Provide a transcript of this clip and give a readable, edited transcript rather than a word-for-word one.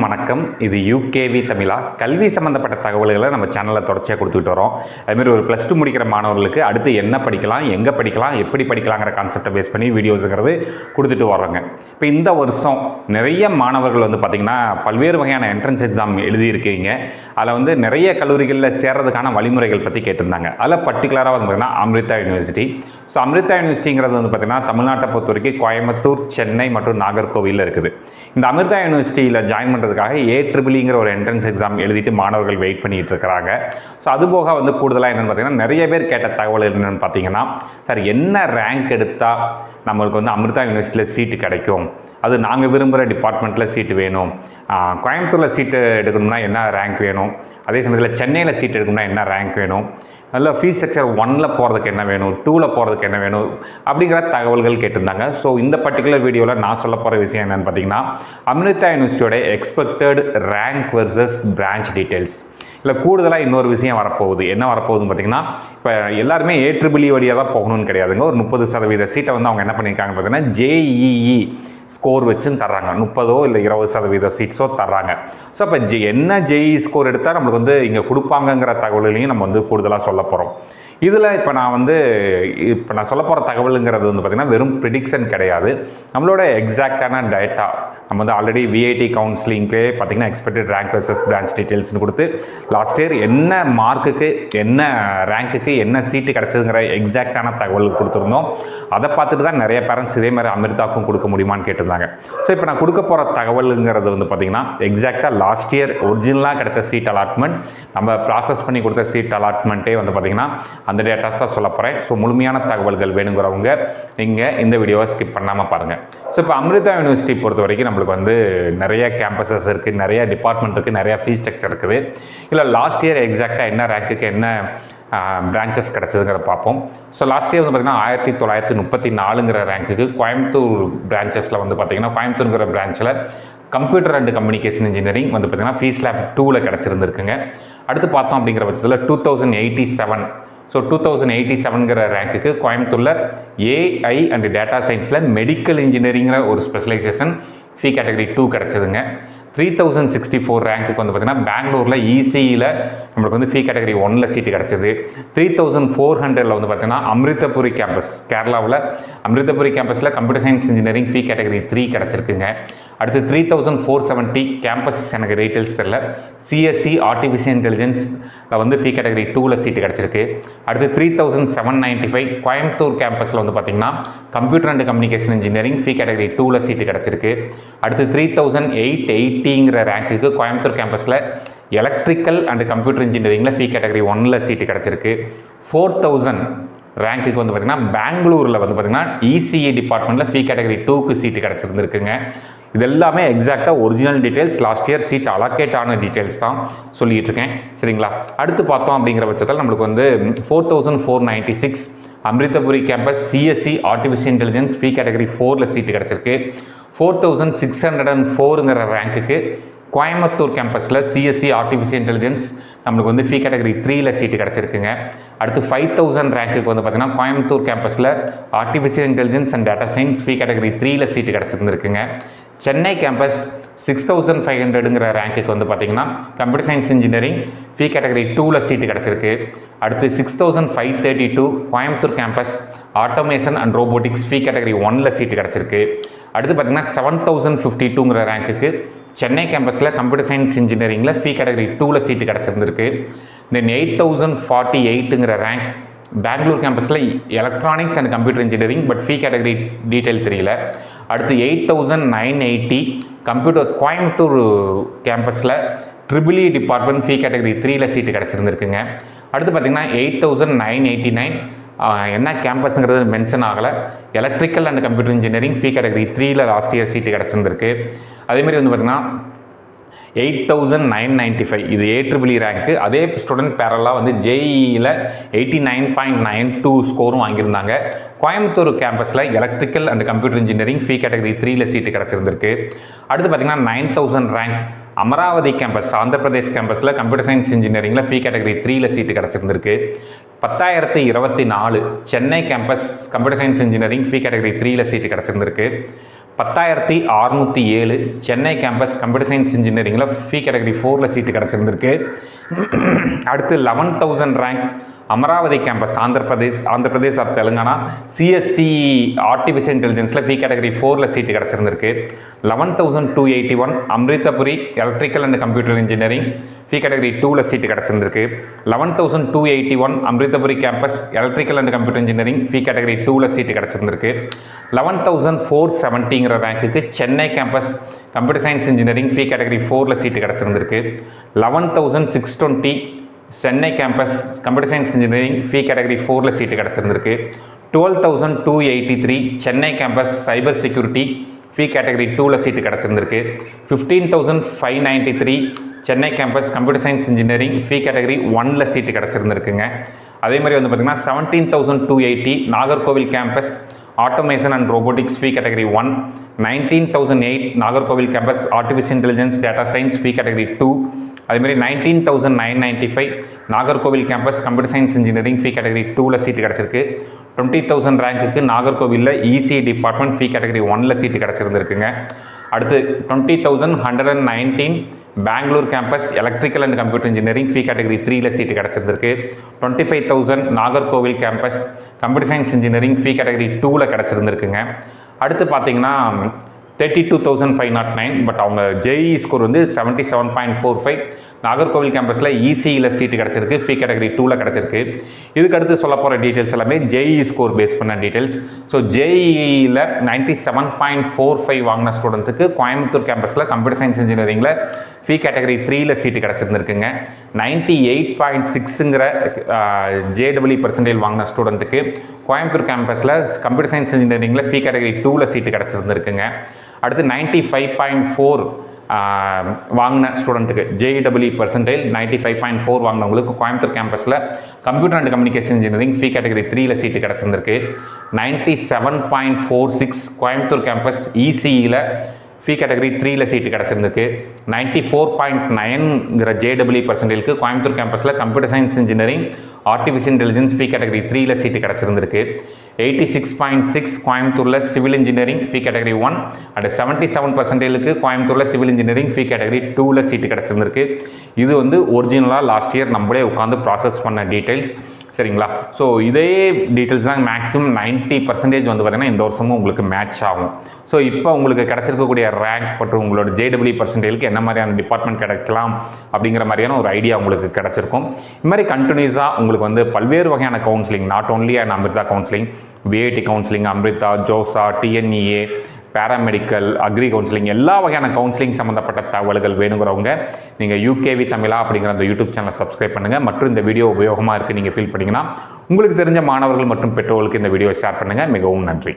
வணக்கம். இது யூகேவி தமிழா. கல்வி சம்மந்தப்பட்ட தகவல்களை நம்ம சேனலில் தொடர்ச்சியாக கொடுத்துட்டு வரோம். அதுமாதிரி ஒரு +2 முடிக்கிற மாணவர்களுக்கு அடுத்து என்ன படிக்கலாம், எங்கே படிக்கலாம், எப்படி படிக்கலாங்கிற கான்செப்டை பேஸ் பண்ணி வீடியோஸுங்கிறது கொடுத்துட்டு வர்றோங்க. இப்போ இந்த வருஷம் நிறைய மாணவர்கள் பார்த்திங்கன்னா பல்வேறு வகையான என்ட்ரன்ஸ் எக்ஸாம் எழுதியிருக்கீங்க. அதில் நிறைய கல்லூரிகளில் சேர்றதுக்கான வழிமுறைகள் பற்றி கேட்டிருந்தாங்க. அதில் பர்டிகுலராக பார்த்திங்கன்னா அமிர்தா யூனிவர்சிட்டி. ஸோ அமிர்தா யூனிவர்சிட்டிங்கிறது பார்த்திங்கன்னா தமிழ்நாட்டை பொறுத்த வரைக்கும் கோயம்புத்தூர், சென்னை மற்றும் நாகர்கோவிலில் இருக்குது. இந்த அமிர்தா யூனிவர்சிட்டியில் ஜாயின் பண்ணுறதுக்காக AEEEங்கிற ஒரு என்ட்ரன்ஸ் எக்ஸாம் எழுதிட்டு மாணவர்கள் வெயிட் பண்ணிகிட்டு இருக்கிறாங்க. ஸோ அதுபோக கூடுதலாக என்னென்னு பார்த்தீங்கன்னா நிறைய பேர் கேட்ட தகவல் என்னென்னு பார்த்தீங்கன்னா, சார் என்ன ரேங்க் எடுத்தால் நம்மளுக்கு அமிர்தா யூனிவர்சிட்டியில் சீட்டு கிடைக்கும், அது நாங்கள் விரும்புகிற டிபார்ட்மெண்ட்டில் சீட்டு வேணும், கோயம்புத்தூரில் சீட்டு எடுக்கணும்னா என்ன ரேங்க் வேணும், அதே சமயத்தில் சென்னையில் சீட் எடுக்கணும்னா என்ன ரேங்க் வேணும், நல்ல ஃபீஸ் ஸ்ட்ரக்சர் 1ல் போகிறதுக்கு என்ன வேணும், 2ல் போகிறதுக்கு என்ன வேணும் அப்படிங்கிற தகவல்கள் கேட்டிருந்தாங்க. ஸோ இந்த பர்டிகுலர் வீடியோவில் நான் சொல்ல போகிற விஷயம் என்னென்னு பார்த்தீங்கன்னா, அமிர்தா யூனிவர்சிட்டியோட expected rank versus branch details. இல்லை கூடுதலாக இன்னொரு விஷயம் வரப்போகுது. என்ன வரப்போகுதுன்னு பார்த்தீங்கன்னா, இப்போ எல்லாருமே AEEE வழியாக தான் போகணும்னு கிடையாதுங்க. ஒரு 30% சீட்டை அவங்க என்ன பண்ணியிருக்காங்கன்னு பார்த்தீங்கன்னா JEE ஸ்கோர் வச்சுன்னு தர்றாங்க. 30 இல்லை 20% சீட்ஸோ தர்றாங்க. ஸோ இப்போ என்ன JEE ஸ்கோர் எடுத்தால் நம்மளுக்கு இங்கே கொடுப்பாங்கங்கிற தகவல்களையும் நம்ம கூடுதலாக சொல்ல போகிறோம். இதில் இப்போ நான் சொல்ல போகிற தகவலுங்கிறது பார்த்திங்கன்னா வெறும் ப்ரிடிக்ஷன் கிடையாது. நம்மளோட எக்ஸாக்டான டேட்டா நம்ம ஆல்ரெடி VIT கவுன்சிலிங்லே பார்த்திங்கன்னா எக்ஸ்பெக்டட் ரேங்க் வெர்சஸ் பிரான்ச் டீட்டெயில்ஸ்னு கொடுத்து லாஸ்ட் இயர் என்ன மார்க்குக்கு என்ன ரேங்க்குக்கு என்ன சீட்டு கிடச்சதுங்கிற எக்ஸாக்டான தகவல் கொடுத்துருந்தோம். அதை பார்த்துட்டு தான் நிறைய பேரண்ட்ஸ் இதே மாதிரி அமிர்தாக்கும் கொடுக்க முடியுமான்னு கேட்டிருந்தாங்க. ஸோ இப்போ நான் கொடுக்க போகிற தகவலுங்கிறது பார்த்திங்கன்னா எக்ஸாக்டாக லாஸ்ட் இயர் ஒரிஜினலாக கிடைச்ச சீட் அலாட்மெண்ட், நம்ம ப்ராசஸ் பண்ணி கொடுத்த சீட் அலாட்மெண்ட்டே பார்த்திங்கன்னா அந்த டேட்டாஸ் தான் சொல்ல போகிறேன். ஸோ முழுமையான தகவல்கள் வேணுங்கிறவங்க நீங்கள் இந்த வீடியோவை ஸ்கிப் பண்ணாமல் பாருங்கள். ஸோ இப்போ அமிர்தா யூனிவர்சிட்டி பொறுத்த வரைக்கும் நம்மளுக்கு நிறைய கேம்பஸஸ் இருக்குது, நிறைய டிபார்ட்மெண்ட் இருக்குது, நிறைய ஃபீஸ் ஸ்ட்ரக்சர் இருக்குது. இல்லை லாஸ்ட் இயர் எக்ஸாக்டாக என்ன ரேங்க்குக்கு என்ன பிரான்ச்சஸ் கிடச்சதுங்கிற பார்ப்போம். ஸோ லாஸ்ட் இயர் பார்த்திங்கன்னா 1934ங்கிற ரேங்க்குக்கு கோயம்புத்தூர் பிரான்ச்சஸில் பார்த்திங்கன்னா கோயம்புத்தூருங்கிற பிரான்ச்சில் கம்ப்யூட்டர் அண்ட் கம்யூனிகேஷன் இன்ஜினியரிங் பார்த்திங்கன்னா ஃபீஸ் லேப் 2ல் கிடச்சிருந்துருக்குங்க. அடுத்து பார்த்தோம் அப்படிங்கிற பட்சத்தில் 2087. ஸோ 2087ங்கிற ரேங்க்குக்கு கோயம்புத்தூரில் AI அண்ட் டேட்டா சயின்ஸில் மெடிக்கல் இன்ஜினியரிங்கிற ஒரு ஸ்பெஷலைசேஷன் ஃபீ கேட்டகரி 2 கிடச்சிதுங்க. 3064 ரேங்க்குக்கு பார்த்திங்கன்னா பெங்களூரில் ECEயில் நம்மளுக்கு ஃபீ கேட்டகரி 1ல் சீட்டு கிடச்சிது. 3400 பார்த்திங்கன்னா அமிர்தபுரி கேம்பஸ் கேரளாவில் அமிர்தபுரி கேம்பஸில் computer science engineering fee category 3 கிடச்சிருக்குங்க. அடுத்து 3470 கேம்பஸ் எனக்கு டீட்டெயில்ஸ் தெரியல, CSE ஆர்டிஃபிஷியல் இன்டெலிஜென்ஸில் ஃபீ கேட்டகரி 2ல் சீட்டு கிடச்சிருக்கு. அடுத்து 3795 கோயம்புத்தூர் கேம்பஸில் பார்த்திங்கன்னா computer and communication engineering fee category 2ல் சீட்டு கிடச்சிருக்கு. அடுத்து 3880ங்கிற ரேங்க்குக்கு கோயம்புத்தூர் கேம்பஸில் எலக்ட்ரிக்கல் அண்ட் கம்ப்யூட்டர் இன்ஜினியரிங்கில் ஃபீ கேட்டகரி 1ல் சீட்டு கிடச்சிருக்கு. 4000 ரேங்க்குக்கு பார்த்திங்கன்னா பெங்களூரில் பார்த்திங்கன்னா ECE டிபார்ட்மெண்ட்டில் ஃபீ கேட்டகரி 2க்கு சீட்டு கிடச்சிருந்துருக்குங்க. இது எல்லாமே எக்ஸாக்டாக original details, last year seat allocate ஆன டீட்டெயில்ஸ் தான் சொல்லிகிட்டு இருக்கேன். சரிங்களா? அடுத்து பார்த்தோம் அப்படிங்கிற பட்சத்தில் நம்மளுக்கு 4496 Amritapuri campus CSE artificial intelligence fee category 4ல் சீட்டு கிடச்சிருக்கு. 4604ங்கிற ரேங்க்குக்கு கோயம்புத்தூர் கேம்பஸில் CSE ஆர்டிஃபிஷியல் இன்டெலிஜென்ஸ் நம்மளுக்கு ஃபீ கேட்டகரி 3ல் சீட்டு கிடச்சிருக்குங்க. அடுத்து 5000 ரேங்க்குக்கு பார்த்திங்கன்னா கோயம்புத்தூர் கேம்பஸில் artificial intelligence and data science fee category 3ல் சீட்டு கிடச்சிருந்துருக்குங்க. சென்னை கேம்பஸ் 6500ங்கிற ரேங்க்குக்கு பார்த்திங்கன்னா computer science engineering fee category 2ல் சீட்டு கிடச்சிருக்கு. அடுத்து 6532 Coimbatore campus automation and robotics fee category 1ல் சீட்டு கிடச்சிருக்கு. அடுத்து பார்த்திங்கன்னா 7052ங்கிற ரேங்க்குக்கு சென்னை கேம்பஸில் கம்ப்யூட்டர் சயின்ஸ் இன்ஜினியரிங்கில் ஃபீ கேட்டகரி 2ல் சீட்டு கிடச்சிருந்துருக்கு. தென் 8048ங்கிற ரேங்க் பெங்களூர் கேம்பஸில் electronics and computer engineering but fee category detail தெரியல. அடுத்து 8980 கம்ப்யூட்டர் கோயம்புத்தூர் கேம்பஸில் EEE டிபார்ட்மெண்ட் ஃபீ கேட்டகரி 3ல் சீட்டு கிடச்சிருந்துருக்குங்க. அடுத்து பார்த்திங்கன்னா 8989 என்ன கேம்பஸுங்கிறது மென்ஷன் ஆகலை, electrical and computer engineering fee category 3ல் லாஸ்ட் இயர் சீட்டு கிடச்சிருந்துருக்கு. அதேமாதிரி பார்த்திங்கன்னா 8995 இது AEEE ரேங்க்கு. அதே ஸ்டூடெண்ட் பேரலாக JEEயில் 89.92 ஸ்கோரும் வாங்கியிருந்தாங்க. கோயம்புத்தூர் கேம்பஸில் electrical and computer engineering fee category 3ல் சீட்டு கிடச்சிருந்துருக்கு. அடுத்து பார்த்திங்கன்னா 9000 ரேங்க் அமராவதி கேம்பஸ் ஆந்திர பிரதேஷ் கேம்பஸில் கம்ப்யூட்டர் சயின்ஸ் இன்ஜினியரிங்கில் ஃபீ கேட்டகரி 3ல் seat கிடச்சிருந்துருக்கு. 10024 Chennai campus computer science engineering fee category 3ல் சீட்டு கிடச்சிருந்துருக்கு. 10,607 சென்னை கேம்பஸ் கம்ப்யூட்டர் சயின்ஸ் இன்ஜினியரிங்கில் ஃபீ கேட்டகரி 4ல் சீட்டு கிடச்சிருந்துருக்கு. அடுத்து 11,000 rank Amaravati campus Andhra Pradesh of Telangana CSE artificial இன்டெலிஜென்ஸில் ஃபீ கேட்டகரி 4ல் சீட்டு கிடச்சிருந்திருக்கு. 11,281 Amritapuri electrical and computer engineering fee category 2ல் சீட்டு கிடச்சிருந்திருக்கு. 11,281 Amritapuri campus electrical and computer engineering fee category 2ல் சீட்டு கிடச்சிருந்திருக்கு. 11,470 ரேங்க்குக்கு Chennai campus computer science engineering fee category 4ல் சீட்டு கிடச்சிருந்திருக்கு. 11,620 Chennai campus computer science engineering fee category 4ல் சீட்டு கிடச்சிருந்திருக்கு. 12,283 Chennai campus cyber security fee category 2ல் சீட்டு கிடச்சிருந்திருக்கு. 15,593 Chennai campus computer science engineering fee category 1ல் சீட்டு கிடச்சிருந்திருக்குங்க. அதே மாதிரி வந்து பார்த்திங்கன்னா 17,280 Nagercoil campus automation and robotics fee category 1, 19,008 Nagercoil campus artificial intelligence data science fee category 2, அதேமாதிரி 19,995 Nagercoil campus computer science engineering fee category 2ல் சீட்டு கிடச்சிருக்கு. 20,000 ரேங்க்குக்கு நாகர்கோவிலில் இசிஐ டிபார்ட்மெண்ட் ஃபீ கேட்டகரி 1ல் சீட்டு கிடச்சிருந்துருக்குங்க. அடுத்து 20,119 Bangalore campus electrical and computer engineering fee category 3ல் seat கிடச்சிருந்திருக்கு. 25,000 Nagercoil campus computer science engineering fee category 2ல் கிடச்சிருந்துருக்குங்க. அடுத்து பார்த்தீங்கன்னா 32,509 பட் அவங்க ஜேஇ ஸ்கோர் வந்து 77.45 நாகர்கோவில் கேம்பஸில் இசியில் சீட்டு கிடச்சிருக்கு, ஃபீ கேட்டகரி 2ல் கிடச்சிருக்கு. இதுக்கு அடுத்து சொல்ல போகிற டீட்டெயில்ஸ் எல்லாமே ஜேஇ ஸ்கோர் பேஸ் பண்ண டீட்டெயில்ஸ். ஸோ ஜேஇயில் 97.45 வாங்கின ஸ்டூடெண்ட்டுக்கு கோயம்புத்தூர் கேம்பஸில் கம்ப்யூட்டர் சயின்ஸ் இன்ஜினியரிங்கில் ஃபீ கேட்டகரி 3ல் சீட்டு கிடச்சிருந்துருக்குங்க. 98.6ங்கிற ஜேடபிள்யூ பர்சன்டேஜ் வாங்கின ஸ்டூடெண்ட்டுக்கு கோயம்புத்தூர் கேம்பஸில் கம்ப்யூட்டர் சயின்ஸ் இன்ஜினியரிங்கில் ஃபீ கேட்டகரி 2ல் சீட்டு கிடச்சிருந்துருக்குங்க. அடுத்து 95.4 வாங்கின ஸ்டூடெண்ட்டுக்கு ஜேஇடபிள்யூ பர்சன்டேஜ் 95.4 வாங்கினவங்களுக்கு கோயம்புத்தூர் கேம்பஸில் computer and communication engineering fee category 3ல் சீட்டு கிடச்சிருந்திருக்கு. 97.46 கோயம்புத்தூர் கேம்பஸ் இசிஇயில் ஃபீ கேட்டகரி 3ல் சீட்டு கிடச்சிருந்துருக்கு. 94.9ங்கிற ஜேடபிள்யூ பர்சன்டேஜ்க்கு கோயம்புத்தூர் கேம்பஸில் computer science engineering artificial intelligence fee category 3ல் சீட்டு கிடச்சிருந்திருக்கு. 86.6 கோயம்புத்தூரில் civil engineering fee category 1 and 77% கோயம்புத்தூரில் சிவில் இன்ஜினியரிங் ஃபீ கேட்டகரி 2ல் சீட்டு கிடச்சிருந்திருக்கு. இது வந்து ஒரிஜினலாக லாஸ்ட் இயர் நம்மளே உட்காந்து ப்ராசஸ் பண்ண டீட்டெயில்ஸ், சரிங்களா? ஸோ இதே டீட்டெயில்ஸ் தான் மேக்ஸிமம் 90% வந்து பார்த்திங்கன்னா இந்த வருஷமும் உங்களுக்கு மேட்ச் ஆகும். ஸோ இப்போ உங்களுக்கு கிடச்சிருக்கக்கூடிய ரேங்க் மற்றும் உங்களோட ஜேடபிள்யூ பர்சன்டேஜுக்கு என்ன மாதிரியான டிபார்ட்மெண்ட் கிடைக்கலாம் அப்படிங்கிற மாதிரியான ஒரு ஐடியா உங்களுக்கு கிடச்சிருக்கும். இது மாதிரி கண்டினியூஸாக உங்களுக்கு வந்து பல்வேறு வகையான counselling, not only and Amrita counselling, VIT counselling, Amrita, JoSAA, TNEA, paramedical, agri counselling, எல்லா வகையான கவுன்சிலிங் சம்மந்தப்பட்ட தகவல்கள் வேணுங்கிறவங்க நீங்கள் யூகேவி தமிழா அப்படிங்கிற அந்த யூடியூப் சேனலை சப்ஸ்கிரைப் பண்ணுங்கள். மற்றும் இந்த வீடியோ உபயோகமாக இருக்குது நீங்கள் ஃபீல் பண்ணிங்கன்னா உங்களுக்கு தெரிஞ்ச மாணவர்கள் மற்றும் பெற்றோர்களுக்கு இந்த வீடியோ ஷேர் பண்ணுங்கள். மிகவும் நன்றி.